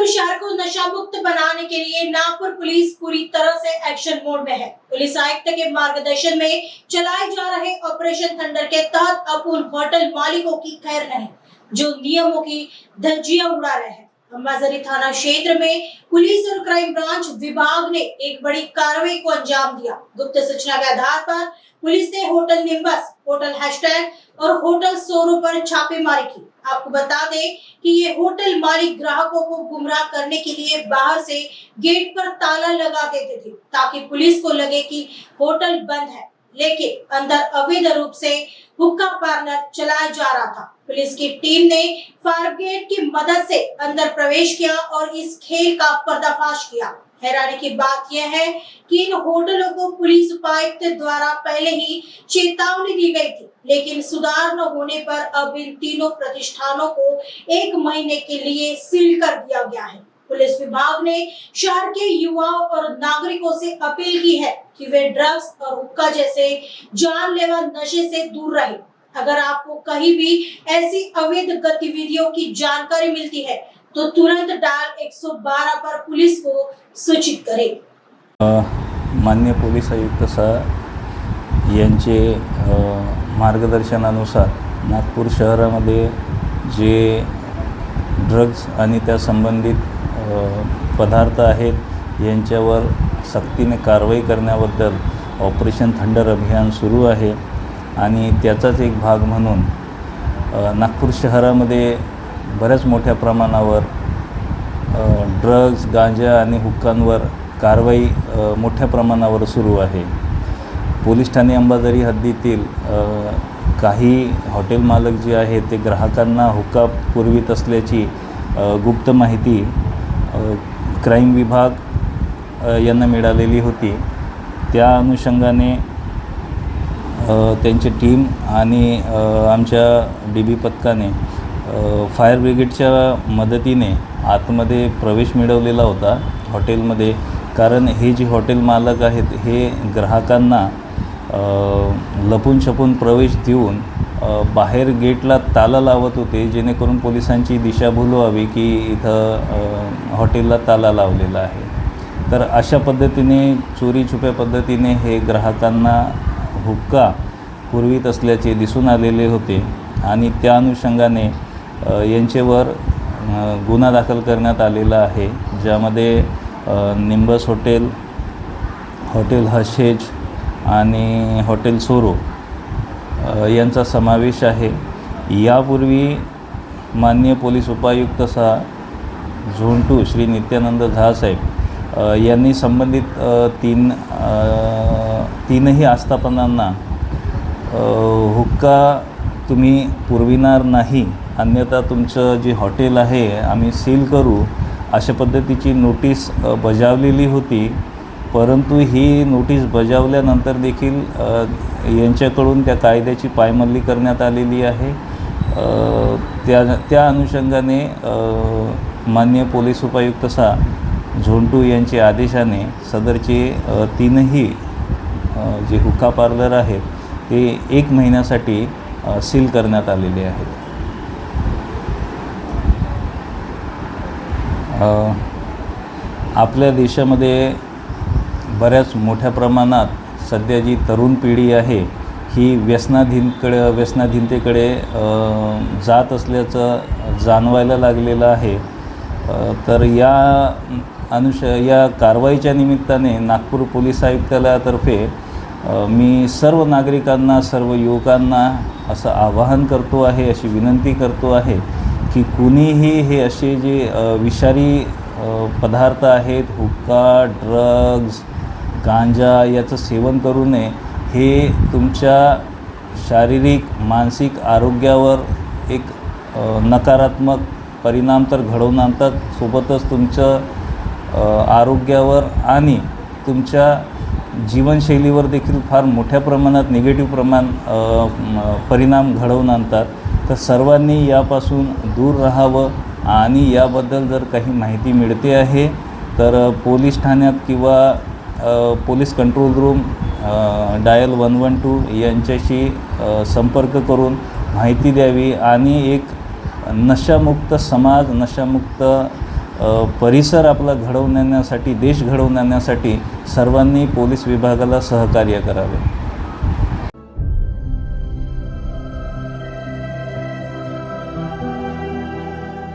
नागपुर शहर को नशा मुक्त बनाने के लिए नागपुर पुलिस पूरी तरह से एक्शन मोड में है। पुलिस आयुक्त के मार्गदर्शन में चलाए जा रहे ऑपरेशन थंडर के तहत अब उन होटल मालिकों की खैर नहीं जो नियमों की धज्जियां उड़ा रहे हैं। अंबाजरी थाना क्षेत्र में पुलिस और क्राइम ब्रांच विभाग ने एक बड़ी कार्रवाई को अंजाम दिया। गुप्त सूचना के आधार पर पुलिस ने होटल निम्बस, होटल हैशटैग और होटल सोरो पर छापेमारी की। आपको बता दें कि ये होटल मालिक ग्राहकों को गुमराह करने के लिए बाहर से गेट पर ताला लगा देते थे ताकि पुलिस को लगे कि होटल बंद है, लेकिन अंदर अवैध रूप से हुक्का पार्लर चलाया जा रहा था। पुलिस की टीम ने फायर ब्रिगेड की मदद से अंदर प्रवेश किया और इस खेल का पर्दाफाश किया। हैरानी की बात यह है कि इन होटलों को पुलिस उपायुक्त द्वारा पहले ही चेतावनी दी गई थी, लेकिन सुधार न होने पर अब इन तीनों प्रतिष्ठानों को 1 महीने के लिए सील कर दिया गया है। पुलिस विभाग ने शहर के युवाओं और नागरिकों से अपील की है कि वे ड्रग्स और हुक्का जैसे जानलेवा नशे से दूर रहें। अगर आपको कहीं भी ऐसी अवैध गतिविधियों की जानकारी मिलती है तो तुरंत डायल 112 पर पुलिस को सूचित करें। माननीय पोलीस आयुक्त साहेब यांचे मार्गदर्शनानुसार नागपूर शहरामध्ये जे ड्रग्ज आणि त्या संबंधित पदार्थ आहेत यांच्यावर सक्तीने कारवाई करण्याबद्दल ऑपरेशन थंडर अभियान सुरू आहे आणि त्याचाच एक भाग म्हणून नागपूर शहरामध्ये बऱ्याच मोठ्या प्रमाणावर ड्रग्ज, गांजा आणि हुक्कांवर कारवाई मोठ्या प्रमाणावर सुरू आहे। पोलीस ठाणे अंबाझरी हद्दीतील काही हॉटेल मालक जे आहेत ते ग्राहकांना हुक्का पुरवित असल्याची गुप्त माहिती क्राईम विभाग यांना मिळालेली होती। त्या अनुषंगाने त्यांची टीम आणि आमच्या डीबी पथकाने फायर ब्रिगेडच्या मदतीने आतमध्ये प्रवेश मिळवलेला होता हॉटेलमध्ये, कारण हे जे हॉटेल मालक आहेत हे ग्राहकांना लपून छपून प्रवेश देऊन बाहेर गेटला ताला लावत होते, जेणेकरून पोलिसांची दिशाभूल व्हावी की इथं हॉटेलला ताला लावलेला आहे। तर अशा पद्धतीने चोरी छुप्या पद्धतीने हे ग्राहकांना हुक्का पुरवित असल्याचे दिसून आलेले होते आणि त्या अनुषंगाने यांच्यावर गुन्हा दाखल करण्यात आलेला आहे, ज्यामध्ये निम्बस हॉटेल, हॉटेल हशेज आणि हॉटेल सोरो यांचा समावेश आहे। यापूर्वी माननीय पोलीस उपायुक्त झोन 2 श्री नित्यानंद झा साहेब यांनी संबंधित तीनही आस्थापनांना हुक्का तुम्ही पुरविणार नाही, अन्यथा तुमचं जे हॉटेल आहे आम्ही सील करू, अशा पद्धतीची नोटीस बजावलेली होती। परंतु ही नोटीस बजावल्यानंतर देखील यांच्याकडून त्या कायद्याची पायमल्ली करण्यात आलेली आहे। त्या अनुषंगाने माननीय पोलीस उपायुक्त झोन 2 यांच्या आदेशाने सदरचे तीनही जे हुक्का पार्लर आहेत ते 1 महिन्यासाठी सील करण्यात आलेले आहेत। आपल्या देशामध्ये बऱ्याच मोठ्या प्रमाणात सध्या जी तरुण पिढी आहे ही व्यसनाधीनतेकडे जात असल्याचं जाणवायला लागलेलं आहे। तर या कारवाईच्या निमित्ताने नागपूर पोलीस आयुक्तालयातर्फे मी सर्व नागरिकांना, सर्व युवकांना असं आवाहन करतो आहे, अशी विनंती करतो आहे की कुणीही हे असे जे विषारी पदार्थ आहेत, हुक्का, ड्रग्ज, गांजा याचं सेवन करू नये। हे तुमच्या शारीरिक, मानसिक आरोग्यावर एक नकारात्मक परिणाम तर घडवून आणतात, सोबतच तुमचं आरोग्यावर आणि तुमच्या जीवनशैलीवर देखील फार मोठ्या प्रमाणात परिणाम घडवून आणतात। तर सर्वांनी यापासून दूर राहावं आणि याबद्दल जर काही माहिती मिळते आहे तर पोलीस ठाण्यात किंवा पोलीस कंट्रोल रूम डायल 112 यांच्याशी संपर्क करून माहिती द्यावी आणि एक नशामुक्त समाज, नशामुक्त परिसर आपला घडवून आणण्यासाठी, देश घडवून आणण्यासाठी सर्वांनी पोलीस विभागाला सहकार्य करावे.